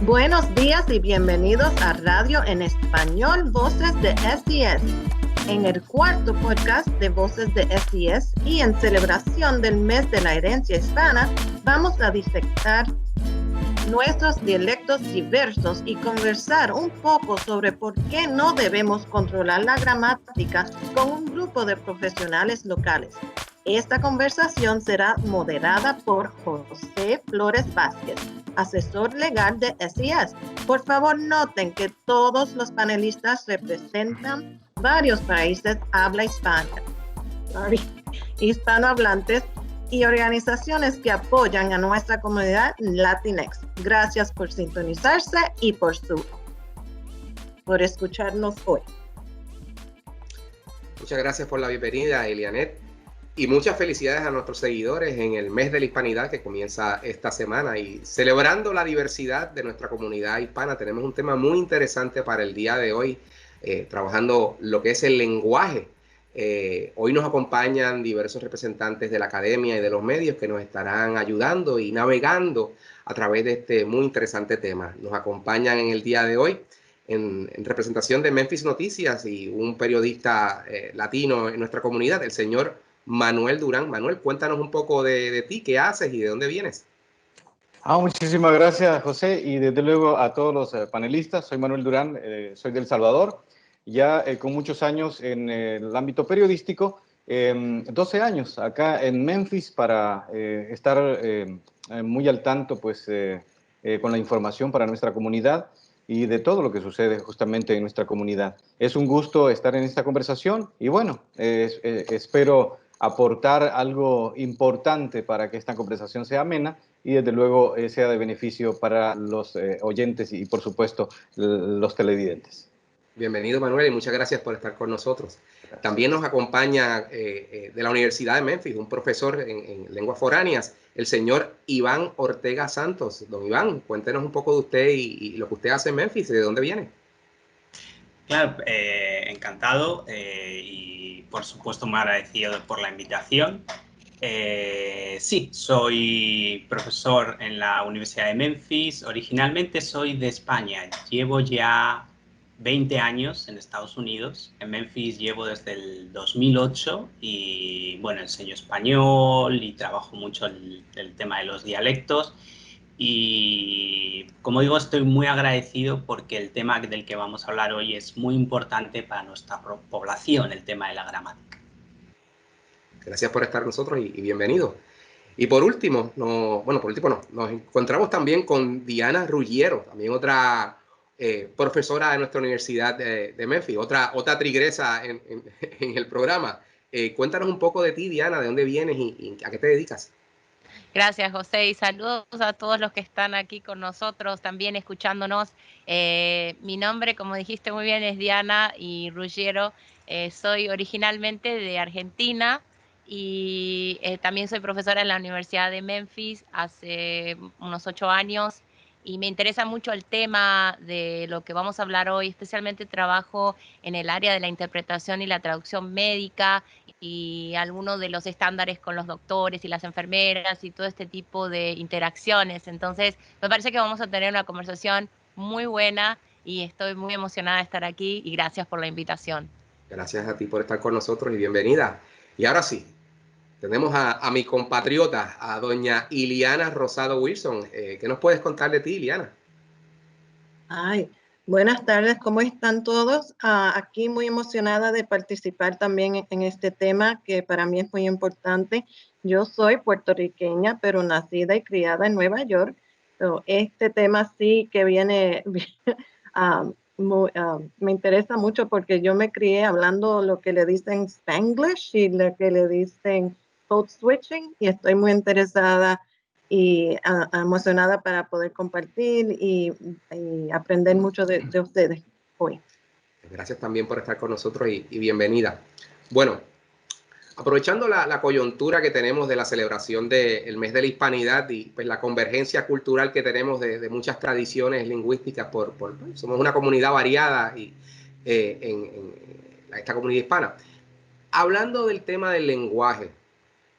Buenos días y bienvenidos a Radio en Español, Voces de SES. En el cuarto podcast de Voces de SES y en celebración del mes de la herencia hispana, vamos a disectar nuestros dialectos diversos y conversar un poco sobre por qué no debemos controlar la gramática con un grupo de profesionales locales. Esta conversación será moderada por José Flores Vázquez, asesor legal de SES. Por favor, noten que todos los panelistas representan varios países hispanohablantes y organizaciones que apoyan a nuestra comunidad Latinx. Gracias por sintonizarse y por escucharnos hoy. Muchas gracias por la bienvenida, Elianet. Y muchas felicidades a nuestros seguidores en el mes de la hispanidad que comienza esta semana. Y celebrando la diversidad de nuestra comunidad hispana, tenemos un tema muy interesante para el día de hoy, trabajando lo que es el lenguaje. Hoy nos acompañan diversos representantes de la academia y de los medios que nos estarán ayudando y navegando a través de este muy interesante tema. Nos acompañan en el día de hoy en representación de Memphis Noticias y un periodista latino en nuestra comunidad, el señor Manuel Durán. Manuel, cuéntanos un poco de ti, qué haces y de dónde vienes. Muchísimas gracias, José, y desde luego a todos los panelistas. Soy Manuel Durán, soy de El Salvador, ya con muchos años en el ámbito periodístico, 12 años acá en Memphis para estar muy al tanto pues, con la información para nuestra comunidad y de todo lo que sucede justamente en nuestra comunidad. Es un gusto estar en esta conversación y bueno, espero aportar algo importante para que esta conversación sea amena y desde luego sea de beneficio para los oyentes y por supuesto los televidentes. Bienvenido, Manuel, y muchas gracias por estar con nosotros. Gracias. También nos acompaña de la Universidad de Memphis un profesor en lenguas foráneas, el señor Iván Ortega Santos. Don Iván, cuéntenos un poco de usted y lo que usted hace en Memphis y de dónde viene. Claro, encantado y por supuesto muy agradecido por la invitación. Sí, soy profesor en la Universidad de Memphis. Originalmente soy de España. Llevo ya 20 años en Estados Unidos. En Memphis llevo desde el 2008 y bueno, enseño español y trabajo mucho el tema de los dialectos. Y como digo, estoy muy agradecido porque el tema del que vamos a hablar hoy es muy importante para nuestra población, el tema de la gramática. Gracias por estar con nosotros y bienvenido. Y por último, nos encontramos también con Diana Ruggiero, también otra profesora de nuestra Universidad de Memphis, otra tigresa en el programa. Cuéntanos un poco de ti, Diana, de dónde vienes y a qué te dedicas. Gracias, José, y saludos a todos los que están aquí con nosotros, también escuchándonos. Mi nombre, como dijiste muy bien, es Diana y Ruggiero. Soy originalmente de Argentina y también soy profesora en la Universidad de Memphis hace unos 8 años. Y me interesa mucho el tema de lo que vamos a hablar hoy. Especialmente trabajo en el área de la interpretación y la traducción médica y algunos de los estándares con los doctores y las enfermeras y todo este tipo de interacciones. Entonces, me parece que vamos a tener una conversación muy buena y estoy muy emocionada de estar aquí y gracias por la invitación. Gracias a ti por estar con nosotros y bienvenida. Y ahora sí, tenemos a mi compatriota, a doña Iliana Rosado Wilson. ¿Qué nos puedes contar de ti, Iliana? Buenas tardes, ¿cómo están todos? Aquí muy emocionada de participar también en este tema que para mí es muy importante. Yo soy puertorriqueña, pero nacida y criada en Nueva York. So, este tema sí que viene, me interesa mucho porque yo me crié hablando lo que le dicen Spanglish y lo que le dicen code switching y estoy muy interesada y emocionada para poder compartir y aprender mucho de ustedes hoy. Gracias también por estar con nosotros y bienvenida. Bueno, aprovechando la coyuntura que tenemos de la celebración del mes de la hispanidad y pues la convergencia cultural que tenemos de muchas tradiciones lingüísticas, somos una comunidad variada y en esta comunidad hispana. Hablando del tema del lenguaje,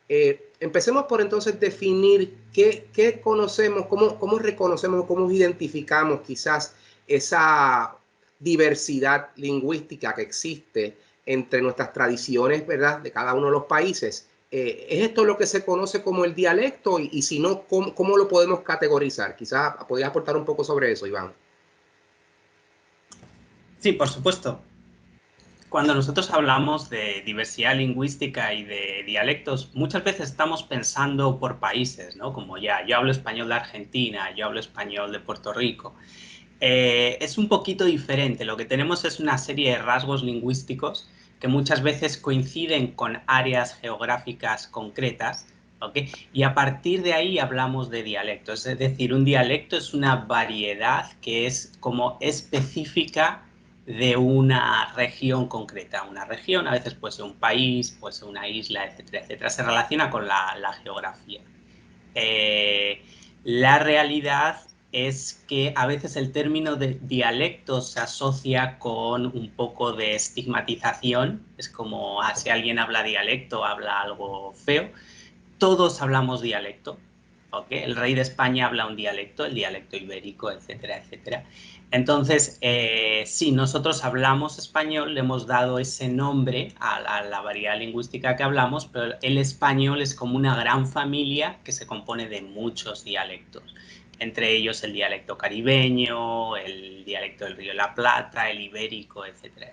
Empecemos por entonces definir qué conocemos, cómo reconocemos, cómo identificamos quizás esa diversidad lingüística que existe entre nuestras tradiciones, ¿verdad?, de cada uno de los países. ¿Es esto lo que se conoce como el dialecto? Y si no, ¿cómo lo podemos categorizar? Quizás podrías aportar un poco sobre eso, Iván. Sí, por supuesto. Cuando nosotros hablamos de diversidad lingüística y de dialectos, muchas veces estamos pensando por países, ¿no? Como yo hablo español de Argentina, yo hablo español de Puerto Rico. Es un poquito diferente. Lo que tenemos es una serie de rasgos lingüísticos que muchas veces coinciden con áreas geográficas concretas, ¿okay? Y a partir de ahí hablamos de dialectos. Es decir, un dialecto es una variedad que es como específica de una región concreta. Una región a veces puede ser un país, puede ser una isla, etcétera, etcétera. Se relaciona con la geografía. La realidad es que a veces el término de dialecto se asocia con un poco de estigmatización. Es como, si alguien habla dialecto, habla algo feo. Todos hablamos dialecto, ¿okay? El rey de España habla un dialecto, el dialecto ibérico, etcétera, etcétera. Entonces, sí, nosotros hablamos español, le hemos dado ese nombre a la variedad lingüística que hablamos, pero el español es como una gran familia que se compone de muchos dialectos, entre ellos el dialecto caribeño, el dialecto del Río de la Plata, el ibérico, etcétera.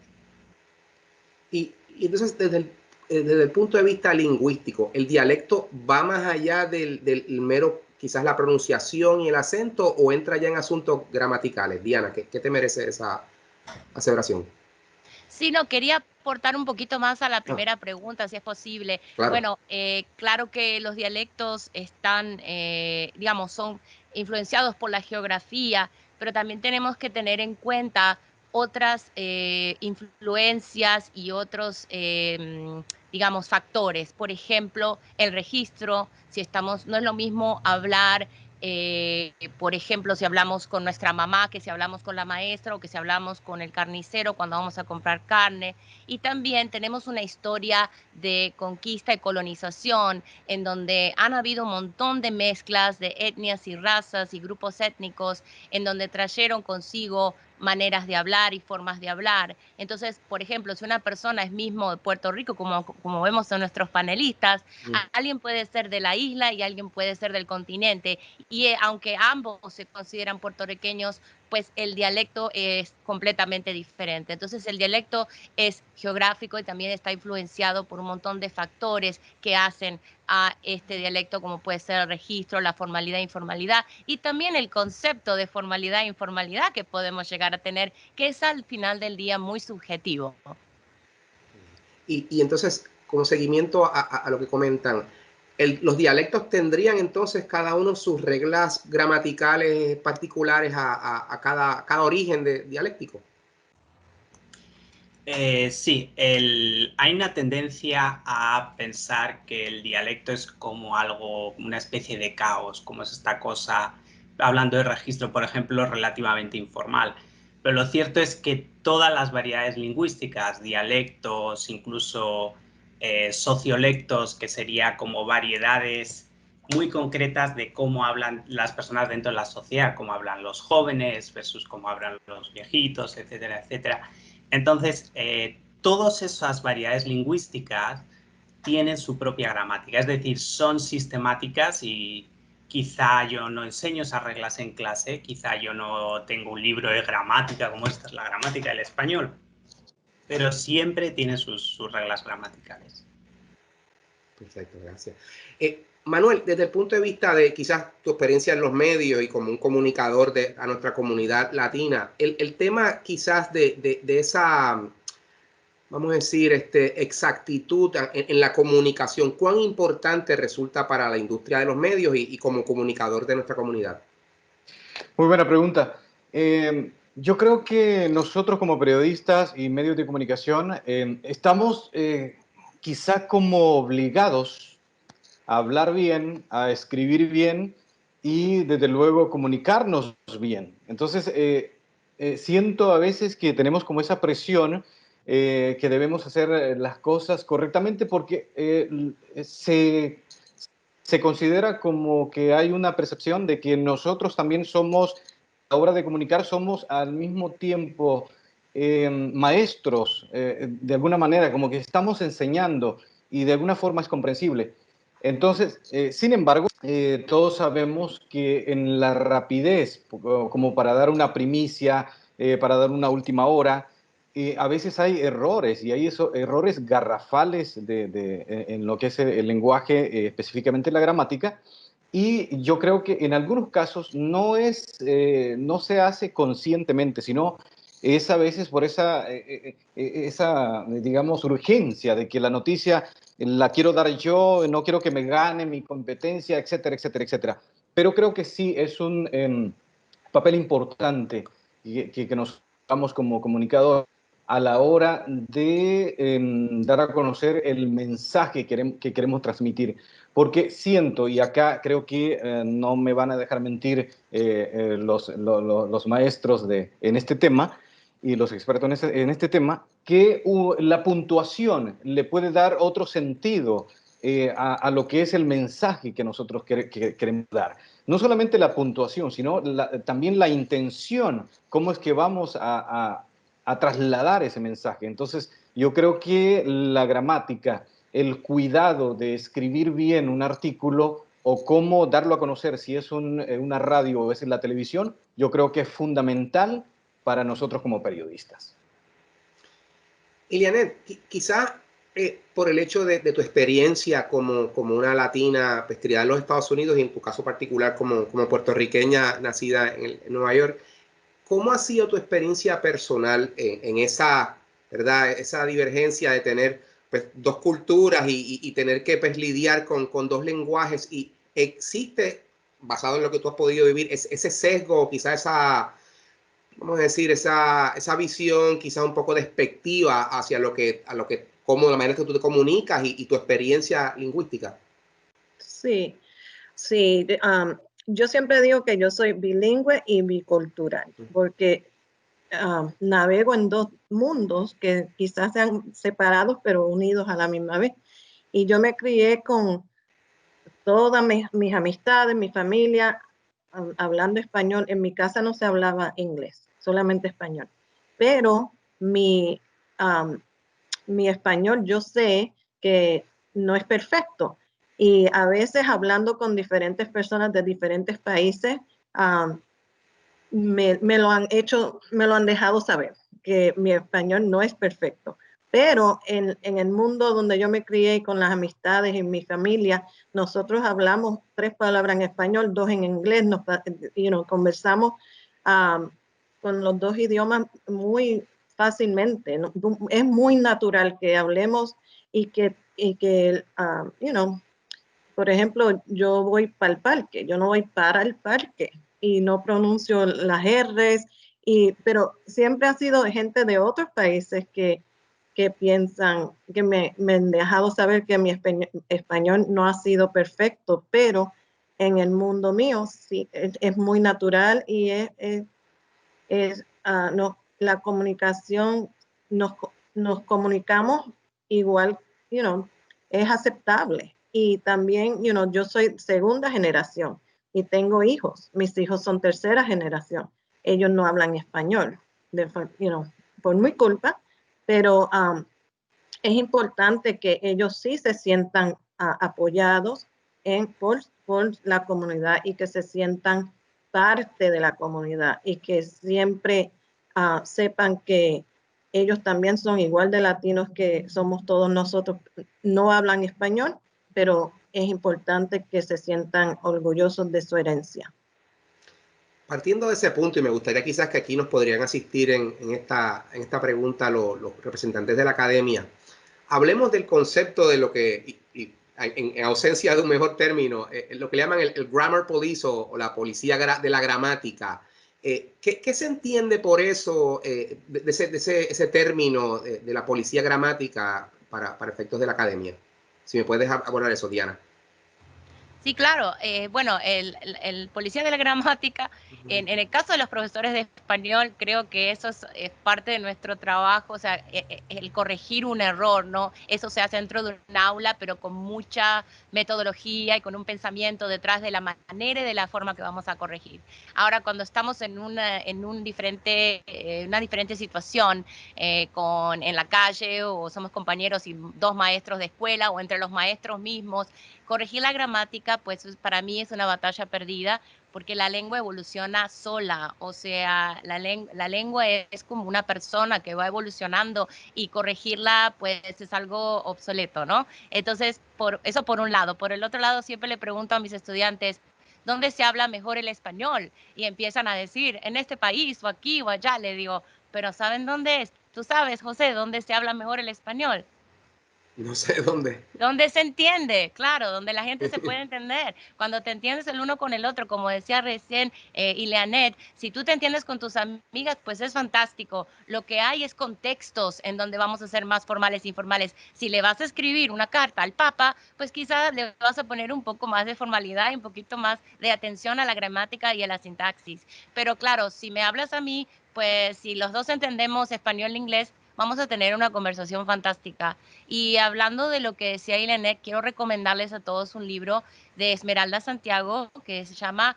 Y entonces, desde el punto de vista lingüístico, ¿el dialecto va más allá del mero, quizás la pronunciación y el acento, o entra ya en asuntos gramaticales? Diana, ¿qué te merece esa aseveración? Sí, no, quería aportar un poquito más a la primera pregunta, si es posible. Claro. Bueno, claro que los dialectos están, digamos, son influenciados por la geografía, pero también tenemos que tener en cuenta otras influencias y otros, digamos, factores. Por ejemplo, el registro, si estamos, no es lo mismo hablar por ejemplo, si hablamos con nuestra mamá, que si hablamos con la maestra o que si hablamos con el carnicero cuando vamos a comprar carne. Y también tenemos una historia de conquista y colonización en donde han habido un montón de mezclas de etnias y razas y grupos étnicos en donde trajeron consigo maneras de hablar y formas de hablar. Entonces, por ejemplo, si una persona es mismo de Puerto Rico, como vemos en nuestros panelistas, alguien puede ser de la isla y alguien puede ser del continente. Y aunque ambos se consideran puertorriqueños, pues el dialecto es completamente diferente. Entonces el dialecto es geográfico y también está influenciado por un montón de factores que hacen a este dialecto, como puede ser el registro, la formalidad e informalidad, y también el concepto de formalidad e informalidad que podemos llegar a tener, que es al final del día muy subjetivo. Y entonces, como seguimiento a lo que comentan, los dialectos tendrían entonces cada uno sus reglas gramaticales particulares a cada origen dialéctico. Sí, hay una tendencia a pensar que el dialecto es como algo, una especie de caos, como es esta cosa, hablando de registro, por ejemplo, relativamente informal. Pero lo cierto es que todas las variedades lingüísticas, dialectos, incluso sociolectos, que sería como variedades muy concretas de cómo hablan las personas dentro de la sociedad, cómo hablan los jóvenes versus cómo hablan los viejitos, etcétera, etcétera. Entonces, todas esas variedades lingüísticas tienen su propia gramática, es decir, son sistemáticas y quizá yo no enseño esas reglas en clase, quizá yo no tengo un libro de gramática como esta es la gramática del español, pero siempre tiene sus reglas gramaticales. Perfecto, gracias. Manuel, desde el punto de vista de quizás tu experiencia en los medios y como un comunicador a nuestra comunidad latina, el tema quizás de esa, vamos a decir, exactitud en la comunicación, ¿cuán importante resulta para la industria de los medios y como comunicador de nuestra comunidad? Muy buena pregunta. Yo creo que nosotros como periodistas y medios de comunicación estamos quizá como obligados a hablar bien, a escribir bien y desde luego comunicarnos bien. Entonces siento a veces que tenemos como esa presión que debemos hacer las cosas correctamente porque se considera como que hay una percepción de que nosotros también somos, a la hora de comunicar, somos al mismo tiempo maestros, de alguna manera, como que estamos enseñando y de alguna forma es comprensible. Entonces, sin embargo, todos sabemos que en la rapidez, como para dar una primicia, para dar una última hora, a veces hay errores y hay errores garrafales en lo que es el lenguaje, específicamente la gramática. Y yo creo que en algunos casos no se hace conscientemente, sino es a veces por esa, digamos, urgencia de que la noticia la quiero dar yo, no quiero que me gane mi competencia, etcétera, etcétera, etcétera. Pero creo que sí es un papel importante que nos damos como comunicadores a la hora de dar a conocer el mensaje que queremos transmitir. Porque siento, y acá creo que no me van a dejar mentir los maestros en este tema y los expertos en este tema, que la puntuación le puede dar otro sentido a lo que es el mensaje que nosotros queremos dar. No solamente la puntuación, sino también la intención, cómo es que vamos a trasladar ese mensaje. Entonces, yo creo que la gramática, el cuidado de escribir bien un artículo o cómo darlo a conocer, si es una radio o es en la televisión, yo creo que es fundamental para nosotros como periodistas. Elianet, quizá por el hecho de tu experiencia como una latina pues, criada en los Estados Unidos y en tu caso particular como puertorriqueña nacida en Nueva York, ¿cómo ha sido tu experiencia personal en esa, ¿verdad? Esa divergencia de tener pues, dos culturas y tener que pues, lidiar con dos lenguajes? ¿Y existe, basado en lo que tú has podido vivir, ese sesgo, quizá esa, vamos a decir, esa visión quizá un poco despectiva hacia como la manera que tú te comunicas y tu experiencia lingüística? Sí, sí. Yo siempre digo que yo soy bilingüe y bicultural, porque navego en dos mundos que quizás sean separados, pero unidos a la misma vez. Y yo me crié con todas mis amistades, mi familia, hablando español. En mi casa no se hablaba inglés, solamente español. Pero mi español, yo sé que no es perfecto. Y a veces hablando con diferentes personas de diferentes países, me lo han dejado saber, que mi español no es perfecto. Pero en el mundo donde yo me crié con las amistades y mi familia, nosotros hablamos 3 palabras en español, 2 en inglés, conversamos con los 2 idiomas muy fácilmente. Es muy natural que hablemos y que por ejemplo, yo voy para el parque, yo no voy para el parque y no pronuncio las R's, pero siempre ha sido gente de otros países que piensan, que me han dejado saber que mi español no ha sido perfecto, pero en el mundo mío sí, es muy natural y la comunicación, nos comunicamos igual, es aceptable. Y también, yo soy segunda generación y tengo hijos. Mis hijos son tercera generación. Ellos no hablan español, por mi culpa, pero es importante que ellos sí se sientan apoyados por la comunidad y que se sientan parte de la comunidad y que siempre sepan que ellos también son igual de latinos que somos todos nosotros. No hablan español, pero es importante que se sientan orgullosos de su herencia. Partiendo de ese punto, y me gustaría quizás que aquí nos podrían asistir en esta pregunta los representantes de la academia, hablemos del concepto de lo que, en ausencia de un mejor término, lo que le llaman el grammar police o la policía de la gramática. ¿Qué se entiende por eso, de ese término de la policía gramática para efectos de la academia? Si me puedes abordar eso, Diana. Sí, claro. Bueno, el policía de la gramática, en el caso de los profesores de español, creo que eso es parte de nuestro trabajo, o sea, el corregir un error, ¿no? Eso se hace dentro de un aula, pero con mucha metodología y con un pensamiento detrás de la manera y de la forma que vamos a corregir. Ahora, cuando estamos en una diferente situación, en la calle, o somos compañeros y dos maestros de escuela, o entre los maestros mismos, corregir la gramática, pues para mí es una batalla perdida, porque la lengua evoluciona sola, o sea, la lengua es como una persona que va evolucionando, y corregirla pues es algo obsoleto, ¿no? Entonces, eso por un lado. Por el otro lado, siempre le pregunto a mis estudiantes, ¿dónde se habla mejor el español? Y empiezan a decir, en este país, o aquí, o allá. Le digo, ¿pero saben dónde es? ¿Tú sabes, José, dónde se habla mejor el español? No sé dónde. Donde se entiende, claro, donde la gente se puede entender. Cuando te entiendes el uno con el otro, como decía recién Ileanet, si tú te entiendes con tus amigas, pues es fantástico. Lo que hay es contextos en donde vamos a ser más formales e informales. Si le vas a escribir una carta al Papa, pues quizás le vas a poner un poco más de formalidad y un poquito más de atención a la gramática y a la sintaxis. Pero claro, si me hablas a mí, pues si los dos entendemos español e inglés, vamos a tener una conversación fantástica. Y hablando de lo que decía Ilenet, quiero recomendarles a todos un libro de Esmeralda Santiago que se llama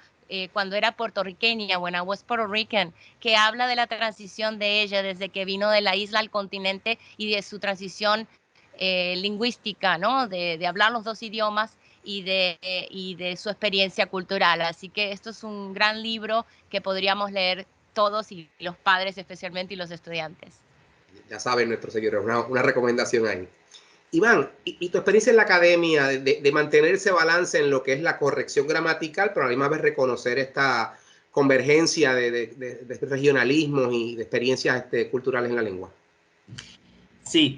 Cuando era puertorriqueña, When I Was Puerto Rican, que habla de la transición de ella desde que vino de la isla al continente, y de su transición lingüística, ¿no? De hablar los dos idiomas, y de su experiencia cultural. Así que esto es un gran libro que podríamos leer todos, y los padres especialmente, y los estudiantes. Ya saben nuestros seguidores, una recomendación ahí. Iván, ¿y tu experiencia en la academia de mantener ese balance en lo que es la corrección gramatical, pero a la misma vez reconocer esta convergencia de regionalismos y de experiencias culturales en la lengua? Sí,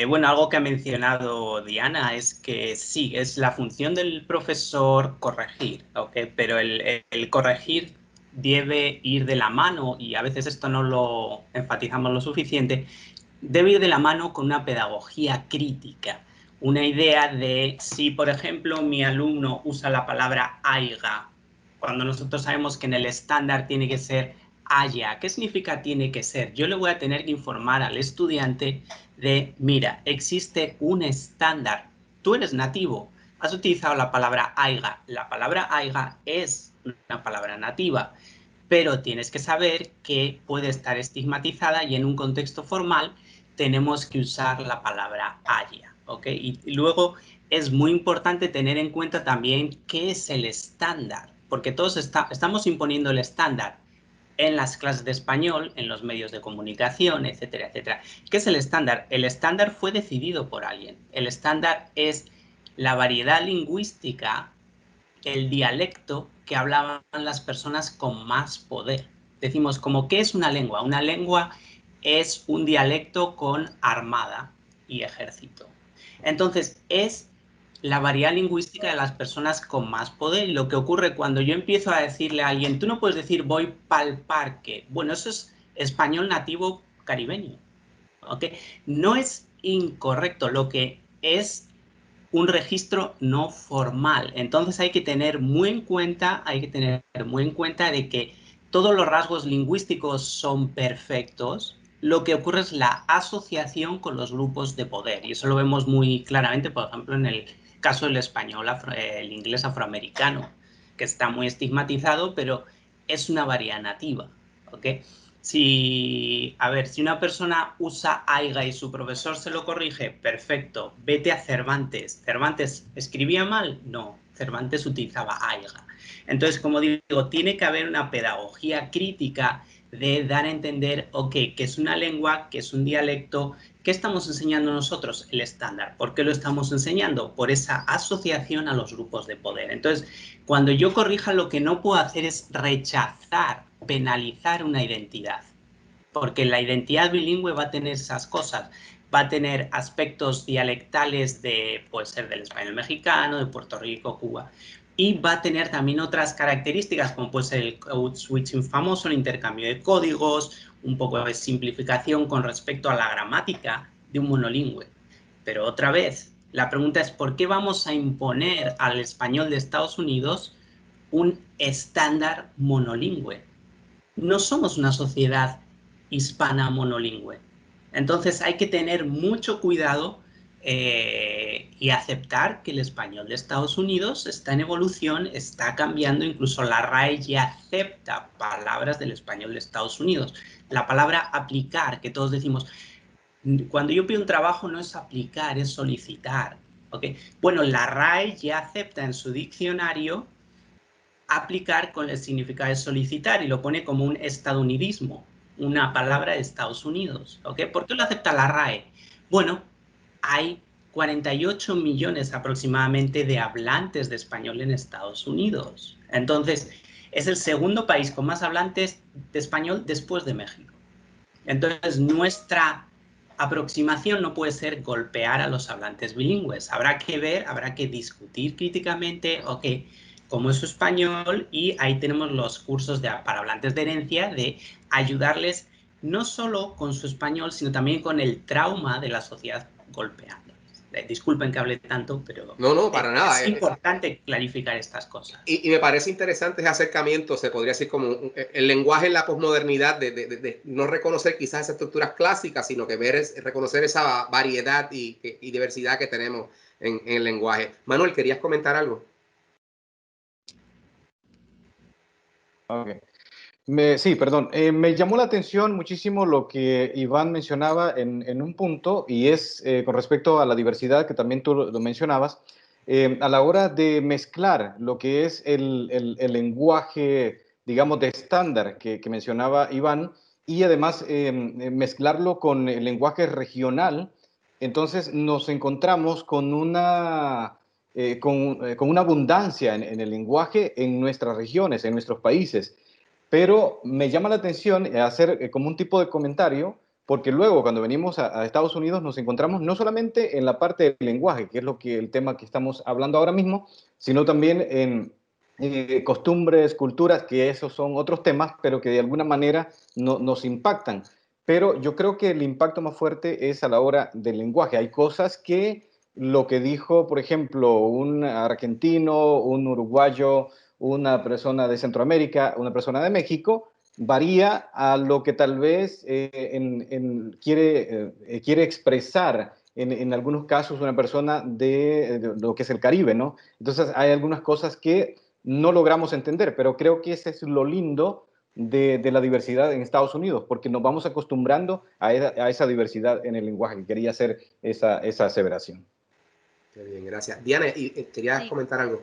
bueno, algo que ha mencionado Diana es que sí, es la función del profesor corregir, ¿ok? Pero el corregir debe ir de la mano, y a veces esto no lo enfatizamos lo suficiente, debe ir de la mano con una pedagogía crítica, una idea de si, por ejemplo, mi alumno usa la palabra aiga, cuando nosotros sabemos que en el estándar tiene que ser haya. ¿Qué significa tiene que ser? Yo le voy a tener que informar al estudiante de, mira, existe un estándar. Tú eres nativo, has utilizado la palabra aiga. La palabra aiga es una palabra nativa, pero tienes que saber que puede estar estigmatizada, y en un contexto formal tenemos que usar la palabra haya, ¿ok? Y luego es muy importante tener en cuenta también qué es el estándar, porque todos estamos imponiendo el estándar en las clases de español, en los medios de comunicación, etcétera, etcétera. ¿Qué es el estándar? El estándar fue decidido por alguien. El estándar es la variedad lingüística, el dialecto que hablaban las personas con más poder. Decimos, como, ¿qué es una lengua? Una lengua es un dialecto con armada y ejército. Entonces, es la variedad lingüística de las personas con más poder. Y lo que ocurre cuando yo empiezo a decirle a alguien, tú no puedes decir voy pa'l parque. Bueno, eso es español nativo caribeño, ¿ok? No es incorrecto, lo que es un registro no formal. Entonces hay que tener muy en cuenta de que todos los rasgos lingüísticos son perfectos. Lo que ocurre es la asociación con los grupos de poder, y eso lo vemos muy claramente, por ejemplo, en el caso del español, el inglés afroamericano, que está muy estigmatizado, pero es una variedad nativa, ¿ok? Si una persona usa aiga y su profesor se lo corrige, perfecto, vete a Cervantes. ¿Cervantes escribía mal? No, Cervantes utilizaba aiga. Entonces, como digo, tiene que haber una pedagogía crítica de dar a entender, ok, que es una lengua, que es un dialecto. ¿Qué estamos enseñando nosotros? El estándar. ¿Por qué lo estamos enseñando? Por esa asociación a los grupos de poder. Entonces, cuando yo corrija, lo que no puedo hacer es rechazar, penalizar una identidad, porque la identidad bilingüe va a tener esas cosas, va a tener aspectos dialectales puede ser del español mexicano, de Puerto Rico, Cuba, y va a tener también otras características, como puede ser el code switching famoso, el intercambio de códigos, un poco de simplificación con respecto a la gramática de un monolingüe. Pero otra vez, La pregunta es, ¿por qué vamos a imponer al español de Estados Unidos un estándar monolingüe? No somos una sociedad hispana monolingüe. Entonces hay que tener mucho cuidado y aceptar que el español de Estados Unidos está en evolución, está cambiando, incluso la RAE ya acepta palabras del español de Estados Unidos. La palabra aplicar, que todos decimos, cuando yo pido un trabajo no es aplicar, es solicitar. ¿Okay? Bueno, la RAE ya acepta en su diccionario aplicar con el significado de solicitar y lo pone como un estadounidismo, una palabra de Estados Unidos. ¿Okay? ¿Por qué lo acepta la RAE? Bueno, hay 48 millones aproximadamente de hablantes de español en Estados Unidos. Entonces, es el segundo país con más hablantes de español después de México. Entonces, nuestra aproximación no puede ser golpear a los hablantes bilingües. Habrá que ver, habrá que discutir críticamente, ok, cómo es su español, y ahí tenemos los cursos para hablantes de herencia, de ayudarles no solo con su español, sino también con el trauma de la sociedad golpeándoles. Disculpen que hable tanto, pero no, para nada. Es importante clarificar estas cosas. Y me parece interesante ese acercamiento, se podría decir como el lenguaje en la posmodernidad, de no reconocer quizás esas estructuras clásicas, sino que reconocer esa variedad y diversidad que tenemos en el lenguaje. Manuel, ¿querías comentar algo? Okay. Sí, perdón. Me llamó la atención muchísimo lo que Iván mencionaba en un punto, y es con respecto a la diversidad, que también tú lo mencionabas, a la hora de mezclar lo que es el lenguaje, digamos, de estándar que mencionaba Iván, y además mezclarlo con el lenguaje regional. Entonces nos encontramos con con una abundancia en el lenguaje en nuestras regiones, en nuestros países. Pero me llama la atención hacer como un tipo de comentario, porque luego cuando venimos a Estados Unidos nos encontramos no solamente en la parte del lenguaje, que es el tema que estamos hablando ahora mismo, sino también en costumbres, culturas, que esos son otros temas, pero que de alguna manera nos impactan. Pero yo creo que el impacto más fuerte es a la hora del lenguaje. Hay cosas que lo que dijo, por ejemplo, un argentino, un uruguayo, una persona de Centroamérica, una persona de México, varía a lo que tal vez quiere expresar en algunos casos una persona de lo que es el Caribe, ¿no? Entonces hay algunas cosas que no logramos entender, pero creo que ese es lo lindo de la diversidad en Estados Unidos, porque nos vamos acostumbrando a esa diversidad en el lenguaje. Quería hacer esa aseveración. Qué bien, gracias. Diana, ¿querías comentar algo?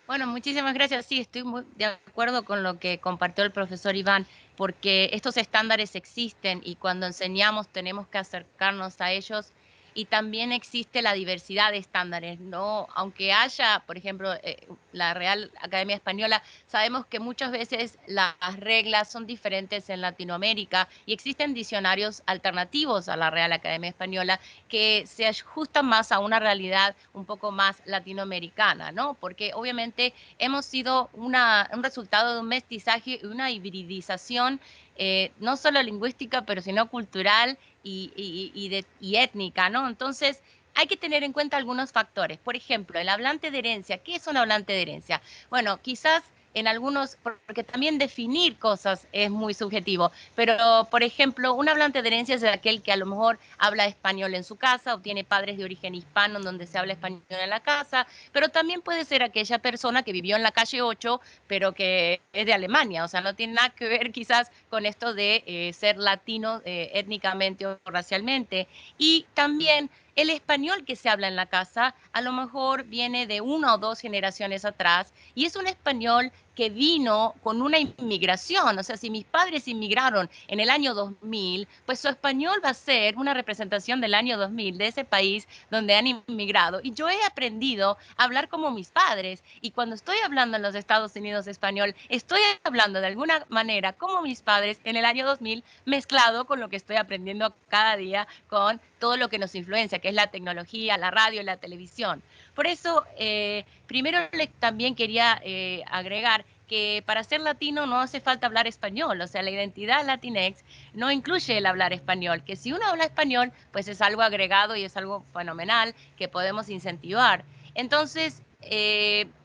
Bueno, muchísimas gracias. Sí, estoy muy de acuerdo con lo que compartió el profesor Iván, porque estos estándares existen y cuando enseñamos tenemos que acercarnos a ellos, y también existe la diversidad de estándares, ¿no? Aunque haya, por ejemplo, la Real Academia Española, sabemos que muchas veces las reglas son diferentes en Latinoamérica y existen diccionarios alternativos a la Real Academia Española que se ajustan más a una realidad un poco más latinoamericana, ¿no? Porque obviamente hemos sido un resultado de un mestizaje y una hibridización, no solo lingüística, pero sino cultural y étnica, ¿no? Entonces, hay que tener en cuenta algunos factores. Por ejemplo, el hablante de herencia. ¿Qué es un hablante de herencia? Bueno, quizás en algunos, porque también definir cosas es muy subjetivo, pero por ejemplo, un hablante de herencia es aquel que a lo mejor habla español en su casa o tiene padres de origen hispano en donde se habla español en la casa, pero también puede ser aquella persona que vivió en la calle 8, pero que es de Alemania, o sea, no tiene nada que ver quizás con esto de ser latino étnicamente o racialmente. Y también el español que se habla en la casa a lo mejor viene de una o dos generaciones atrás y es un español que vino con una inmigración. O sea, si mis padres inmigraron en el año 2000, pues su español va a ser una representación del año 2000, de ese país donde han inmigrado. Y yo he aprendido a hablar como mis padres. Y cuando estoy hablando en los Estados Unidos español, estoy hablando de alguna manera como mis padres en el año 2000, mezclado con lo que estoy aprendiendo cada día con todo lo que nos influencia, que es la tecnología, la radio, la televisión. Por eso, primero también quería agregar que para ser latino no hace falta hablar español, o sea, la identidad Latinx no incluye el hablar español, que si uno habla español, pues es algo agregado y es algo fenomenal que podemos incentivar. Entonces,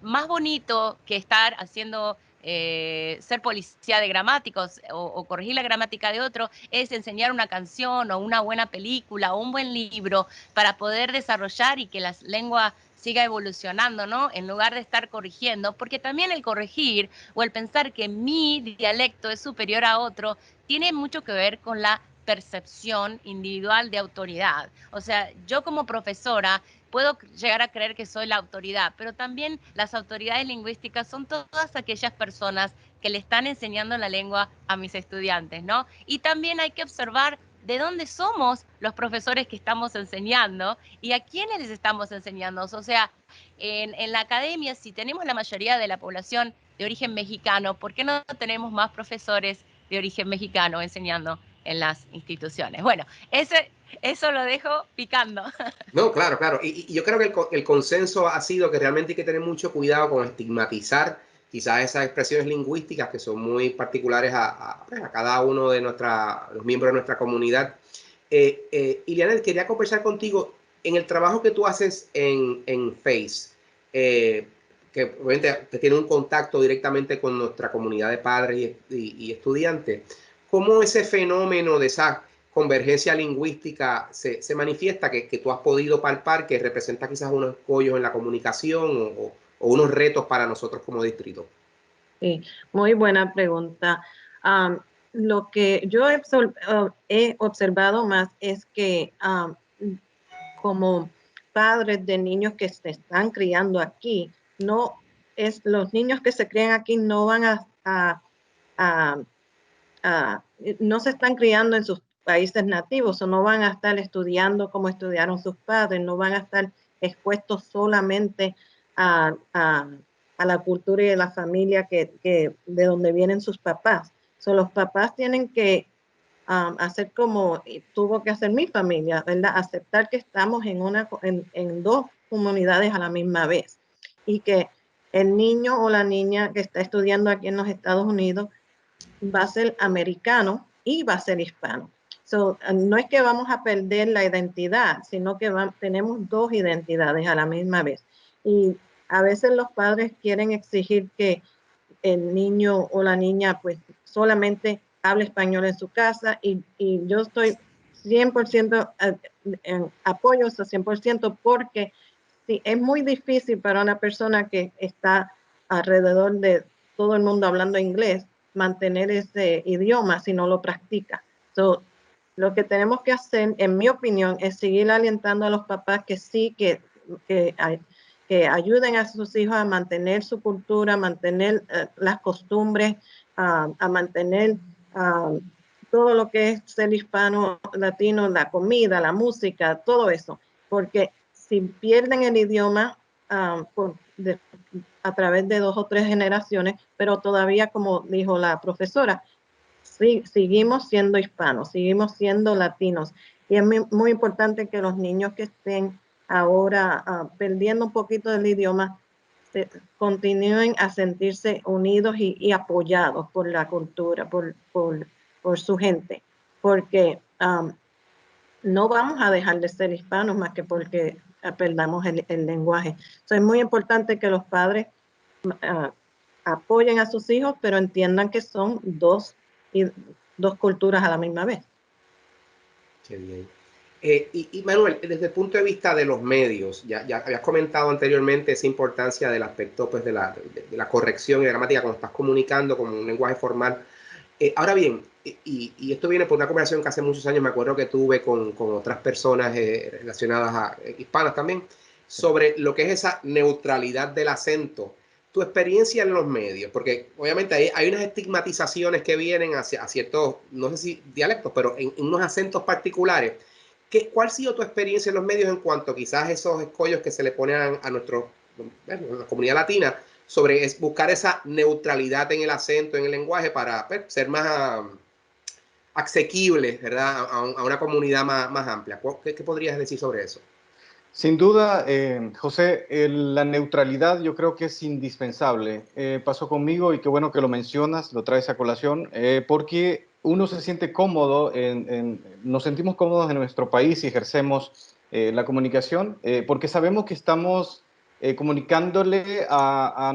más bonito que estar haciendo ser policía de gramáticos o corregir la gramática de otro es enseñar una canción o una buena película o un buen libro para poder desarrollar y que la lengua siga evolucionando, ¿no? En lugar de estar corrigiendo, porque también el corregir o el pensar que mi dialecto es superior a otro tiene mucho que ver con la percepción individual de autoridad. O sea, yo como profesora puedo llegar a creer que soy la autoridad, pero también las autoridades lingüísticas son todas aquellas personas que le están enseñando la lengua a mis estudiantes, ¿no? Y también hay que observar de dónde somos los profesores que estamos enseñando y a quiénes les estamos enseñando. O sea, en la academia, si tenemos la mayoría de la población de origen mexicano, ¿por qué no tenemos más profesores de origen mexicano enseñando en las instituciones? Bueno, eso lo dejo picando. No, claro, claro. Y yo creo que el consenso ha sido que realmente hay que tener mucho cuidado con estigmatizar quizás esas expresiones lingüísticas que son muy particulares a cada uno de los miembros de nuestra comunidad. Iliana, quería conversar contigo en el trabajo que tú haces en FACE, que obviamente te tiene un contacto directamente con nuestra comunidad de padres y estudiantes. ¿Cómo ese fenómeno de esa convergencia lingüística se manifiesta que tú has podido palpar, que representa quizás unos escollos en la comunicación o unos retos para nosotros como distrito? Sí, muy buena pregunta. Lo que yo he observado más es que como padres de niños que se están criando aquí, los niños que se crían aquí no van a no se están criando en sus países nativos o no van a estar estudiando como estudiaron sus padres, no van a estar expuestos solamente a la cultura y a la familia de donde vienen sus papás. Los papás tienen que hacer como tuvo que hacer mi familia, ¿verdad? Aceptar que estamos en dos comunidades a la misma vez y que el niño o la niña que está estudiando aquí en los Estados Unidos va a ser americano y va a ser hispano. No es que vamos a perder la identidad, sino que tenemos dos identidades a la misma vez. Y a veces los padres quieren exigir que el niño o la niña pues solamente hable español en su casa y yo estoy 100% en apoyo, 100%, porque sí, es muy difícil para una persona que está alrededor de todo el mundo hablando inglés mantener ese idioma si no lo practica. Lo que tenemos que hacer, en mi opinión, es seguir alentando a los papás que sí, que ayuden a sus hijos a mantener su cultura, a mantener las costumbres, a mantener todo lo que es ser hispano, latino, la comida, la música, todo eso. Porque si pierden el idioma a través de 2 o 3 generaciones, pero todavía, como dijo la profesora, seguimos siendo hispanos, seguimos siendo latinos. Y es muy importante que los niños que estén ahora perdiendo un poquito del idioma continúen a sentirse unidos y apoyados por la cultura, por su gente, porque no vamos a dejar de ser hispanos más que porque perdamos el lenguaje. Es muy importante que los padres apoyen a sus hijos, pero entiendan que son dos culturas a la misma vez. Qué bien. Y Manuel, desde el punto de vista de los medios, ya habías comentado anteriormente esa importancia del aspecto pues, de la corrección y la gramática cuando estás comunicando como un lenguaje formal. Ahora bien, y esto viene por una conversación que hace muchos años me acuerdo que tuve con otras personas relacionadas a hispanas también, sobre lo que es esa neutralidad del acento. Tu experiencia en los medios, porque obviamente hay unas estigmatizaciones que vienen a ciertos, no sé si dialectos, pero en unos acentos particulares. ¿Cuál ha sido tu experiencia en los medios en cuanto quizás esos escollos que se le ponen a la comunidad latina sobre buscar esa neutralidad en el acento, en el lenguaje para ser más asequible, ¿verdad? A una comunidad más amplia? ¿Qué podrías decir sobre eso? Sin duda, José, la neutralidad yo creo que es indispensable. Pasó conmigo y qué bueno que lo mencionas, lo traes a colación, porque uno se siente cómodo, nos sentimos cómodos en nuestro país y ejercemos la comunicación, porque sabemos que estamos comunicándole a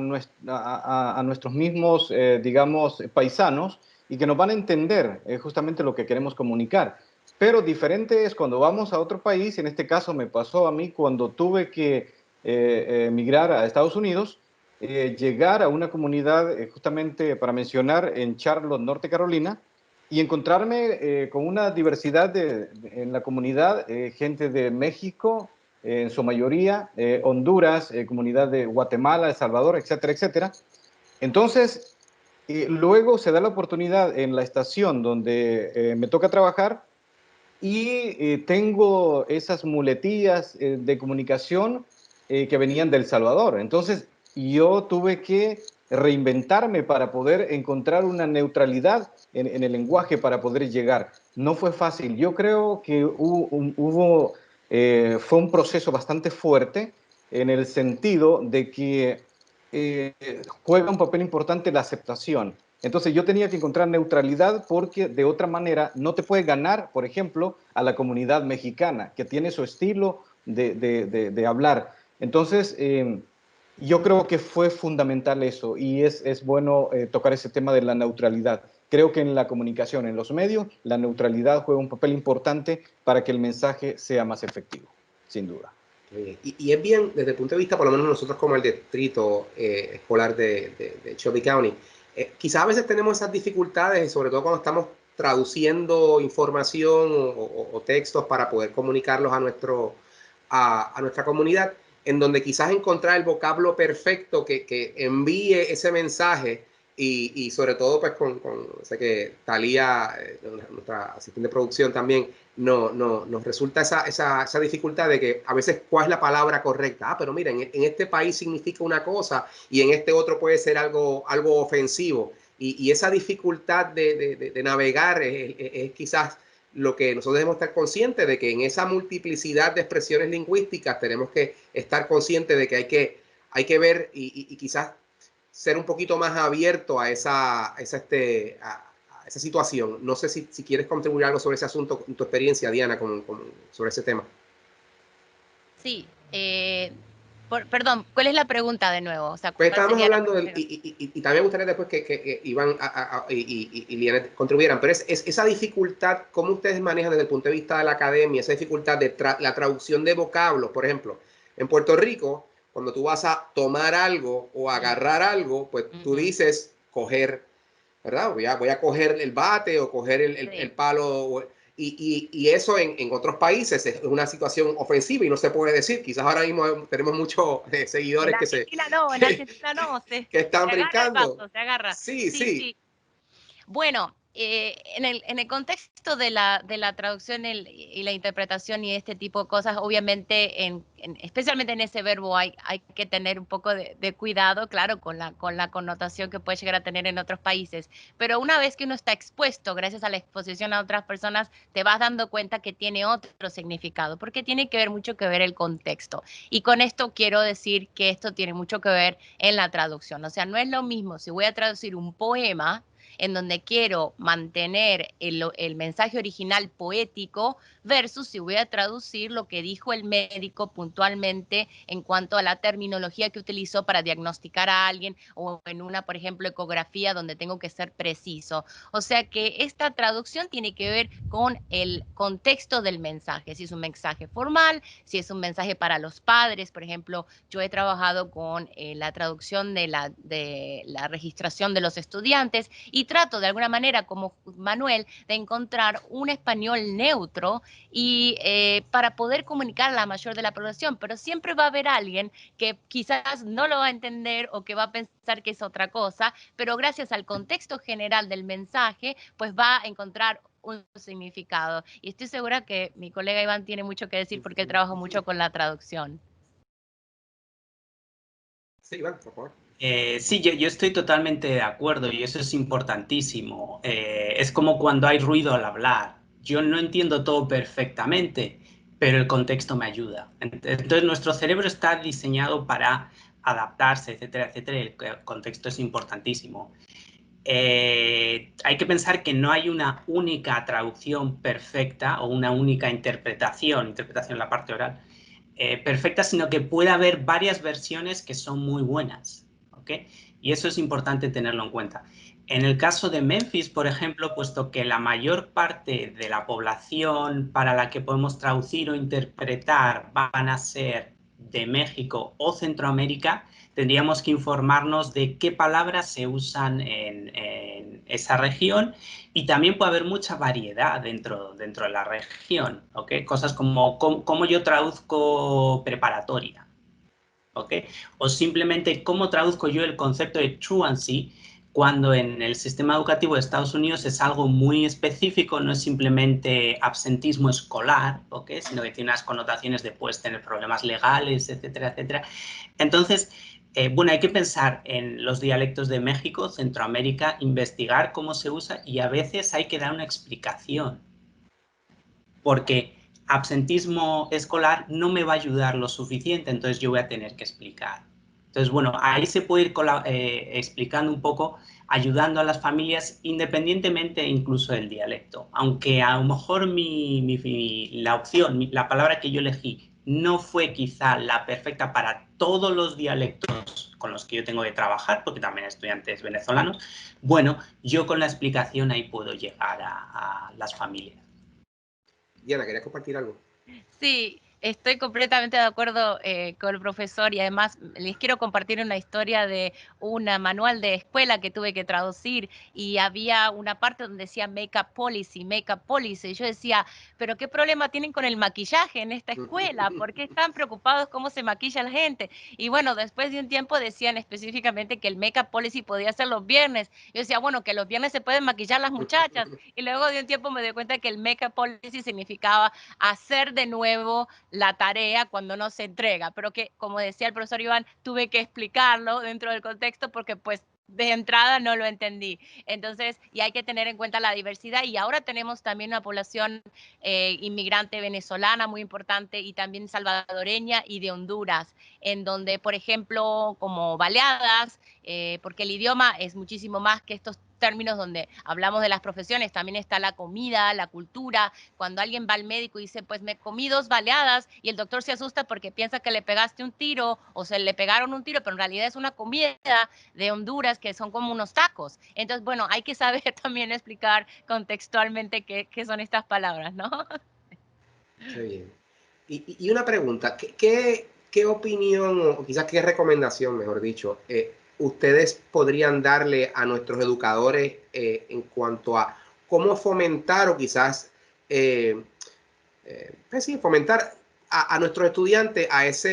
nuestros mismos, digamos, paisanos y que nos van a entender justamente lo que queremos comunicar. Pero diferente es cuando vamos a otro país, en este caso me pasó a mí cuando tuve que emigrar a Estados Unidos, llegar a una comunidad, justamente para mencionar, en Charlotte, Norte Carolina, y encontrarme con una diversidad en la comunidad, gente de México, en su mayoría, Honduras, comunidad de Guatemala, El Salvador, etcétera, etcétera. Entonces, luego se da la oportunidad en la estación donde me toca trabajar y tengo esas muletillas de comunicación que venían del Salvador. Entonces, yo tuve que reinventarme para poder encontrar una neutralidad en el lenguaje para poder llegar. No fue fácil. Yo creo que fue un proceso bastante fuerte en el sentido de que juega un papel importante la aceptación. Entonces yo tenía que encontrar neutralidad porque de otra manera no te puede ganar, por ejemplo, a la comunidad mexicana, que tiene su estilo de hablar. Entonces yo creo que fue fundamental eso y es bueno tocar ese tema de la neutralidad. Creo que en la comunicación, en los medios, la neutralidad juega un papel importante para que el mensaje sea más efectivo, sin duda. Y es bien, desde el punto de vista, por lo menos nosotros como el distrito escolar de Shelby County, quizás a veces tenemos esas dificultades, sobre todo cuando estamos traduciendo información o textos para poder comunicarlos a nuestra comunidad, en donde quizás encontrar el vocablo perfecto que envíe ese mensaje y sobre todo pues sé que Talía, nuestra asistente de producción también, nos resulta esa dificultad de que a veces cuál es la palabra correcta. Pero mira, en este país significa una cosa y en este otro puede ser algo ofensivo. Y esa dificultad de navegar es quizás lo que nosotros debemos estar conscientes de, que en esa multiplicidad de expresiones lingüísticas tenemos que estar conscientes de que hay que ver y quizás ser un poquito más abierto a esa situación. No sé si quieres contribuir algo sobre ese asunto, tu experiencia, Diana, sobre ese tema. Sí, perdón, ¿cuál es la pregunta de nuevo? O sea, pues estábamos hablando y también me gustaría después que Iván y Lianet contribuyeran, pero es esa dificultad, ¿cómo ustedes manejan desde el punto de vista de la academia, esa dificultad de la traducción de vocablos? Por ejemplo, en Puerto Rico, cuando tú vas a tomar algo o agarrar algo, pues tú dices coger, ¿verdad? Voy a coger el bate o coger el palo. Y eso en otros países es una situación ofensiva y no se puede decir. Quizás ahora mismo tenemos muchos seguidores en Argentina no, que están brincando. Se agarra. Sí. Bueno, en el contexto de la traducción y la interpretación y este tipo de cosas, obviamente, especialmente en ese verbo hay que tener un poco de cuidado, claro, con la connotación que puede llegar a tener en otros países. Pero una vez que uno está expuesto, gracias a la exposición a otras personas, te vas dando cuenta que tiene otro significado, porque tiene que ver mucho que ver el contexto. Y con esto quiero decir que esto tiene mucho que ver en la traducción. O sea, no es lo mismo si voy a traducir un poema en donde quiero mantener el mensaje original poético versus si voy a traducir lo que dijo el médico puntualmente en cuanto a la terminología que utilizó para diagnosticar a alguien, o en una, por ejemplo, ecografía donde tengo que ser preciso. O sea que esta traducción tiene que ver con el contexto del mensaje, si es un mensaje formal, si es un mensaje para los padres. Por ejemplo, yo he trabajado con la traducción de la registración de los estudiantes y trato de alguna manera, como Manuel, de encontrar un español neutro y para poder comunicar a la mayor de la población, pero siempre va a haber alguien que quizás no lo va a entender o que va a pensar que es otra cosa, pero gracias al contexto general del mensaje, pues va a encontrar un significado. Y estoy segura que mi colega Iván tiene mucho que decir porque él trabaja mucho con la traducción. Sí, Iván, por favor. Sí, yo estoy totalmente de acuerdo y eso es importantísimo. Es como cuando hay ruido al hablar. Yo no entiendo todo perfectamente, pero el contexto me ayuda. Entonces, nuestro cerebro está diseñado para adaptarse, etcétera, etcétera, y el contexto es importantísimo. Hay que pensar que no hay una única traducción perfecta o una única interpretación en la parte oral, perfecta, sino que puede haber varias versiones que son muy buenas, ¿ok? Y eso es importante tenerlo en cuenta. En el caso de Memphis, por ejemplo, puesto que la mayor parte de la población para la que podemos traducir o interpretar van a ser de México o Centroamérica, tendríamos que informarnos de qué palabras se usan en esa región, y también puede haber mucha variedad dentro de la región, ¿ok? Cosas como cómo yo traduzco preparatoria, ¿ok? O simplemente cómo traduzco yo el concepto de truancy cuando en el sistema educativo de Estados Unidos es algo muy específico, no es simplemente absentismo escolar, ¿ok? Sino que tiene unas connotaciones de pues tener problemas legales, etcétera, etcétera. Entonces, bueno, hay que pensar en los dialectos de México, Centroamérica, investigar cómo se usa, y a veces hay que dar una explicación, porque absentismo escolar no me va a ayudar lo suficiente, entonces yo voy a tener que explicar. Entonces, bueno, ahí se puede ir explicando un poco, ayudando a las familias independientemente incluso del dialecto. Aunque a lo mejor la opción, la palabra que yo elegí no fue quizá la perfecta para todos los dialectos con los que yo tengo que trabajar, porque también hay estudiantes venezolanos, bueno, yo con la explicación ahí puedo llegar a las familias. Diana, ¿querías compartir algo? Sí, estoy completamente de acuerdo con el profesor, y además les quiero compartir una historia de un manual de escuela que tuve que traducir, y había una parte donde decía make-up policy, make-up policy. Y yo decía, pero ¿qué problema tienen con el maquillaje en esta escuela? ¿Por qué están preocupados cómo se maquilla la gente? Y bueno, después de un tiempo decían específicamente que el make-up policy podía ser los viernes. Yo decía, bueno, que los viernes se pueden maquillar las muchachas. Y luego de un tiempo me di cuenta que el make-up policy significaba hacer de nuevo la tarea cuando no se entrega, pero que, como decía el profesor Iván, tuve que explicarlo dentro del contexto porque pues de entrada no lo entendí. Entonces, y hay que tener en cuenta la diversidad, y ahora tenemos también una población inmigrante venezolana muy importante, y también salvadoreña y de Honduras, en donde, por ejemplo, como baleadas, porque el idioma es muchísimo más que estos términos donde hablamos de las profesiones, también está la comida, la cultura. Cuando alguien va al médico y dice, pues me comí 2 baleadas, y el doctor se asusta porque piensa que le pegaste un tiro o se le pegaron un tiro, pero en realidad es una comida de Honduras que son como unos tacos. Entonces, bueno, hay que saber también explicar contextualmente qué son estas palabras, ¿no? Qué bien. Y una pregunta, ¿qué opinión o quizás qué recomendación, mejor dicho, ustedes podrían darle a nuestros educadores en cuanto a cómo fomentar o quizás, pues sí, fomentar a nuestros estudiantes a esa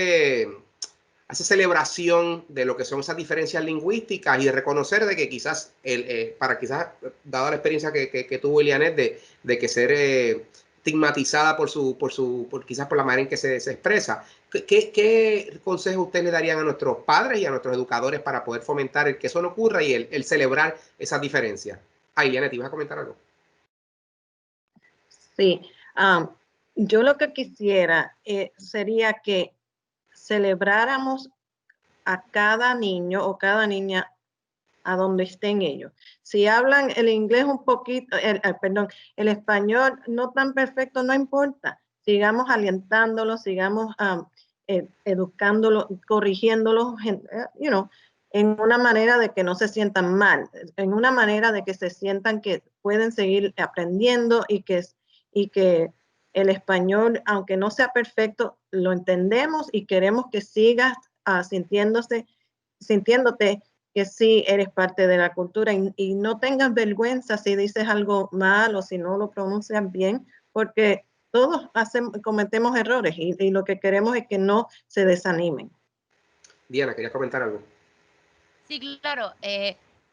celebración de lo que son esas diferencias lingüísticas, y de reconocer de que quizás, para quizás, dada la experiencia que tuvo Elianet de que ser estigmatizada quizás por la manera en que se expresa. ¿Qué consejo ustedes le darían a nuestros padres y a nuestros educadores para poder fomentar el que eso no ocurra y el celebrar esas diferencias? Elianet, ¿te ibas a comentar algo? Sí, yo lo que quisiera sería que celebráramos a cada niño o cada niña a donde estén ellos. Si hablan el inglés un poquito, perdón, el español no tan perfecto, no importa. Sigamos alentándolos, sigamos educándolos, corrigiéndolos, en una manera de que no se sientan mal, en una manera de que se sientan que pueden seguir aprendiendo, y que el español, aunque no sea perfecto, lo entendemos y queremos que sigas sintiéndote que sí eres parte de la cultura, y no tengas vergüenza si dices algo mal o si no lo pronuncias bien, porque todos cometemos errores, y lo que queremos es que no se desanimen. Diana, ¿querías comentar algo? Sí, claro.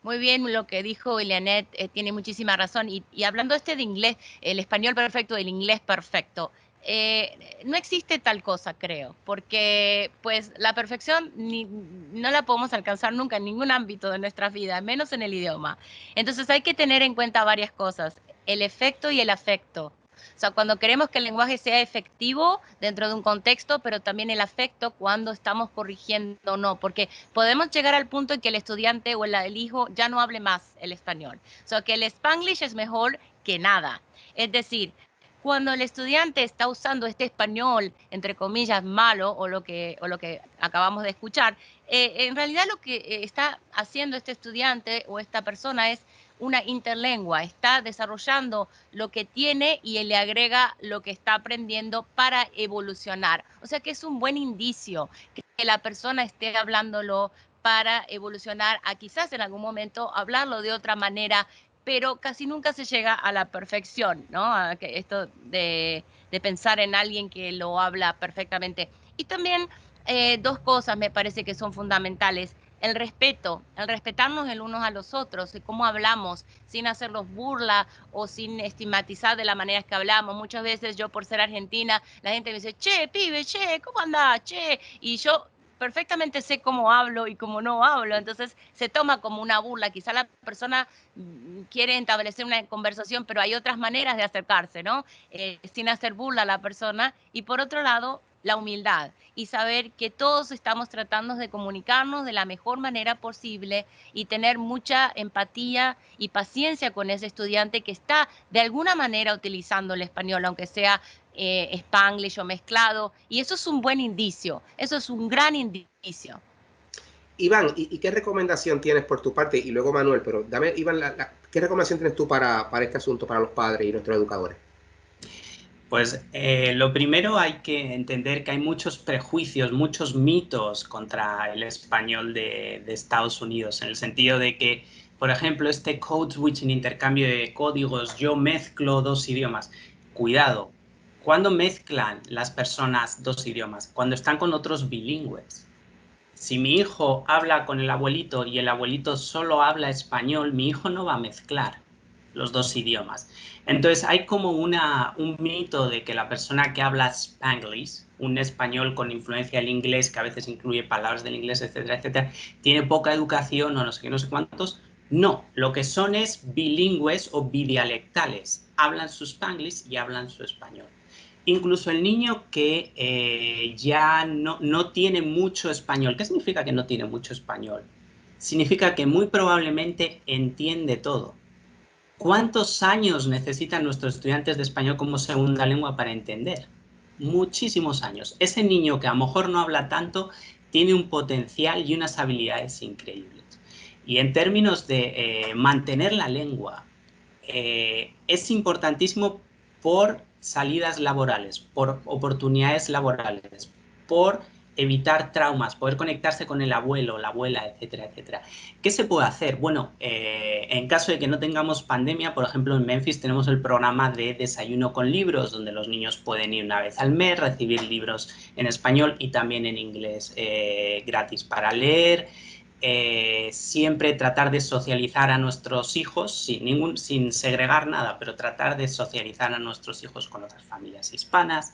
Muy bien lo que dijo Elianet, tiene muchísima razón. Y hablando de inglés, el español perfecto, el inglés perfecto, no existe tal cosa, creo, porque pues la perfección no la podemos alcanzar nunca en ningún ámbito de nuestra vida, menos en el idioma. Entonces hay que tener en cuenta varias cosas: el efecto y el afecto. O sea, cuando queremos que el lenguaje sea efectivo dentro de un contexto, pero también el afecto cuando estamos corrigiendo o no, porque podemos llegar al punto en que el estudiante o el hijo ya no hable más el español. O sea, que el Spanglish es mejor que nada. Es decir, cuando el estudiante está usando este español, entre comillas, malo, o lo que acabamos de escuchar, en realidad lo que está haciendo este estudiante o esta persona es una interlengua, está desarrollando lo que tiene y le agrega lo que está aprendiendo para evolucionar. O sea que es un buen indicio que la persona esté hablándolo para evolucionar a quizás en algún momento hablarlo de otra manera, pero casi nunca se llega a la perfección, ¿no? A que esto de pensar en alguien que lo habla perfectamente. Y también dos cosas me parece que son fundamentales. El respeto, el respetarnos el unos a los otros y cómo hablamos, sin hacerlos burla o sin estigmatizar de la manera que hablamos. Muchas veces yo, por ser argentina, la gente me dice, che, pibe, che, ¿cómo andás, che? Y yo perfectamente sé cómo hablo y cómo no hablo, entonces se toma como una burla. Quizá la persona quiere establecer una conversación, pero hay otras maneras de acercarse, ¿no? Sin hacer burla a la persona. Y por otro lado, la humildad y saber que todos estamos tratando de comunicarnos de la mejor manera posible y tener mucha empatía y paciencia con ese estudiante que está de alguna manera utilizando el español, aunque sea Spanglish o mezclado, y eso es un buen indicio, eso es un gran indicio. Iván, ¿y qué recomendación tienes por tu parte? Y luego Manuel, pero dame, Iván, ¿qué recomendación tienes tú para este asunto, para los padres y nuestros educadores? Pues lo primero, hay que entender que hay muchos prejuicios, muchos mitos contra el español de Estados Unidos, en el sentido de que, por ejemplo, este code switching, intercambio de códigos, yo mezclo dos idiomas. Cuidado, ¿cuándo mezclan las personas dos idiomas? Cuando están con otros bilingües. Si mi hijo habla con el abuelito y el abuelito solo habla español, mi hijo no va a mezclar los dos idiomas. Entonces hay como un mito de que la persona que habla Spanglish, un español con influencia del inglés, que a veces incluye palabras del inglés, etcétera, etcétera, tiene poca educación o no sé qué, no sé cuántos. No, lo que son es bilingües o bidialectales. Hablan su Spanglish y hablan su español. Incluso el niño que ya no tiene mucho español. ¿Qué significa que no tiene mucho español? Significa que muy probablemente entiende todo. ¿Cuántos años necesitan nuestros estudiantes de español como segunda lengua para entender? Muchísimos años. Ese niño que a lo mejor no habla tanto tiene un potencial y unas habilidades increíbles. Y en términos de mantener la lengua, es importantísimo por salidas laborales, por oportunidades laborales, por evitar traumas, poder conectarse con el abuelo, la abuela, etcétera, etcétera. ¿Qué se puede hacer? Bueno, en caso de que no tengamos pandemia, por ejemplo, en Memphis tenemos el programa de desayuno con libros, donde los niños pueden ir una vez al mes, recibir libros en español y también en inglés gratis para leer. Siempre tratar de socializar a nuestros hijos sin segregar nada, pero tratar de socializar a nuestros hijos con otras familias hispanas.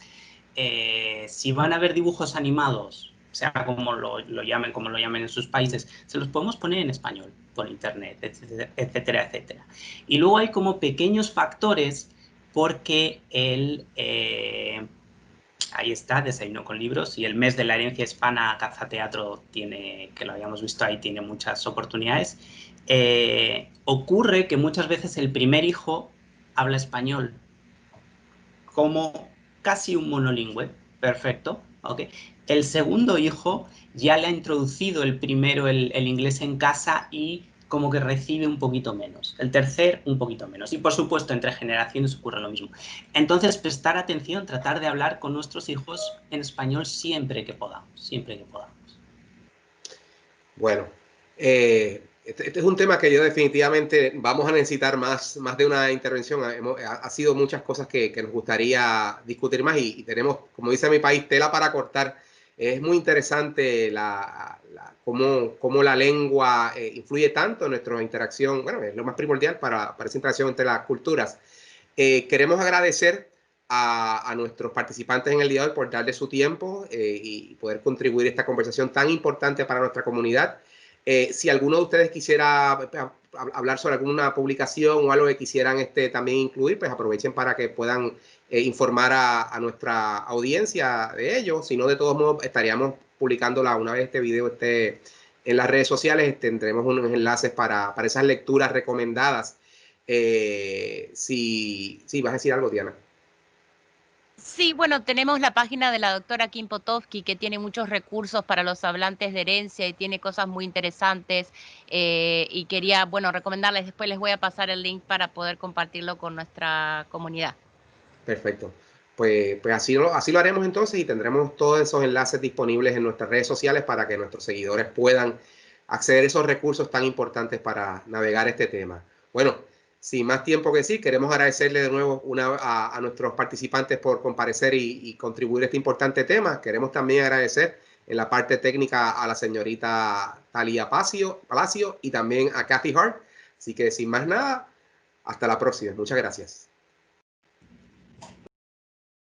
Si van a ver dibujos animados, sea como lo llamen en sus países, se los podemos poner en español por internet, etcétera, etcétera, etcétera. Y luego hay como pequeños factores porque ahí está, Desayuno con Libros, y el mes de la herencia hispana Caza Teatro tiene, que lo habíamos visto ahí, tiene muchas oportunidades. Ocurre que muchas veces el primer hijo habla español como casi un monolingüe, perfecto, ¿ok? El segundo hijo ya le ha introducido el primero el inglés en casa y como que recibe un poquito menos. El tercer, un poquito menos. Y por supuesto, entre generaciones ocurre lo mismo. Entonces, prestar atención, tratar de hablar con nuestros hijos en español siempre que podamos, siempre que podamos. Bueno, este es un tema que yo definitivamente vamos a necesitar más de una intervención. Ha sido muchas cosas que nos gustaría discutir más y tenemos, como dice mi país, tela para cortar. Es muy interesante cómo la lengua influye tanto en nuestra interacción. Bueno, es lo más primordial para esa interacción entre las culturas. Queremos agradecer a nuestros participantes en el día de hoy por darle su tiempo y poder contribuir a esta conversación tan importante para nuestra comunidad. Si alguno de ustedes quisiera hablar sobre alguna publicación o algo que quisieran también incluir, pues aprovechen para que puedan informar a nuestra audiencia de ello. Si no, de todos modos, estaríamos publicándola una vez este video esté en las redes sociales. Tendremos unos enlaces para esas lecturas recomendadas. Sí, vas a decir algo, Diana. Sí, bueno, tenemos la página de la doctora Kim Potofsky, que tiene muchos recursos para los hablantes de herencia y tiene cosas muy interesantes, y quería, bueno, recomendarles, después les voy a pasar el link para poder compartirlo con nuestra comunidad. Perfecto. Pues así lo haremos entonces, y tendremos todos esos enlaces disponibles en nuestras redes sociales para que nuestros seguidores puedan acceder a esos recursos tan importantes para navegar este tema. Bueno, sin más tiempo que decir, queremos agradecerle de nuevo a nuestros participantes por comparecer y contribuir a este importante tema. Queremos también agradecer en la parte técnica a la señorita Talia Palacio y también a Kathy Hart. Así que sin más nada, hasta la próxima. Muchas gracias.